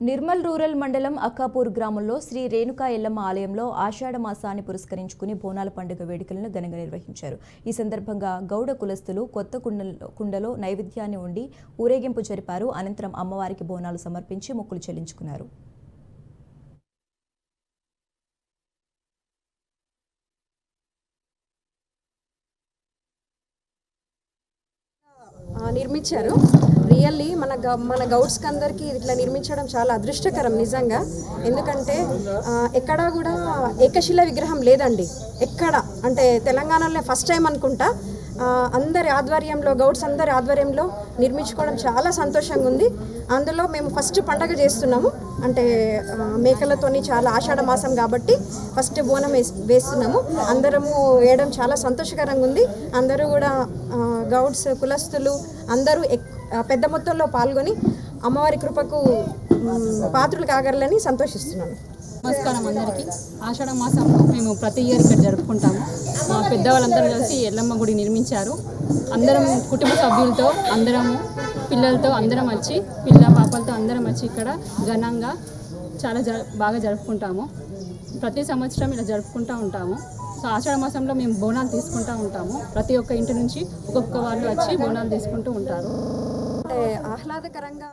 Nirmal rural మండలం అక్కాపూర్ గ్రామంలో శ్రీ రేణుకా ఎల్లమ్మ ఆలయంలో ఆషాఢ మాసాన్ని పురస్కరించుకుని బోనాల పండుగ వేడుకలను ఘనంగా నిర్వహించారు. ఈ సందర్భంగా గౌడ కులస్తులు కొత్త కుండలో నైవేద్యాన్ని వండి ఊరేగింపు జరిపారు. అనంతరం అమ్మవారికి బోనాలు సమర్పించి మొక్కులు చెల్లించుకున్నారు. నిర్మించారు. రియల్లీ మన గౌడ్స్కి అందరికీ ఇట్లా నిర్మించడం చాలా అదృష్టకరం నిజంగా. ఎందుకంటే ఎక్కడా కూడా ఏకశిల విగ్రహం లేదండి. ఎక్కడ అంటే తెలంగాణలో ఫస్ట్ టైం అనుకుంటా అందరి ఆధ్వర్యంలో గౌడ్స్ అందరి ఆధ్వర్యంలో నిర్మించుకోవడం చాలా సంతోషంగా ఉంది. అందులో మేము ఫస్ట్ పండగ చేస్తున్నాము, అంటే మేకలతోని చాలా ఆషాఢ మాసం కాబట్టి ఫస్ట్ బోనం వేస్తున్నాము. అందరము వేయడం చాలా సంతోషకరంగా ఉంది. అందరూ కూడా గౌడ్స్ కులస్తులు అందరూ పెద్ద మొత్తంలో పాల్గొని అమ్మవారి కృపకు పాత్రులు కాగలని సంతోషిస్తున్నాను. నమస్కారం అందరికీ. ఆషాఢ మాసంలో మేము ప్రతి ఇయర్ ఇక్కడ జరుపుకుంటాము. మా పెద్దవాళ్ళందరూ కలిసి ఎల్లమ్మ గుడి నిర్మించారు. అందరం కుటుంబ సభ్యులతో అందరము పిల్లలతో అందరం వచ్చి పిల్ల పాపలతో అందరం వచ్చి ఇక్కడ ఘనంగా చాలా బాగా జరుపుకుంటాము. ప్రతి సంవత్సరం ఇలా జరుపుకుంటూ ఉంటాము. సో ఆషాఢ మాసంలో మేము బోనాలు తీసుకుంటూ ఉంటాము. ప్రతి ఒక్క ఇంటి నుంచి ఒక్కొక్క వాళ్ళు వచ్చి బోనాలు తీసుకుంటూ ఉంటారు. ఆహ్లాదకరంగా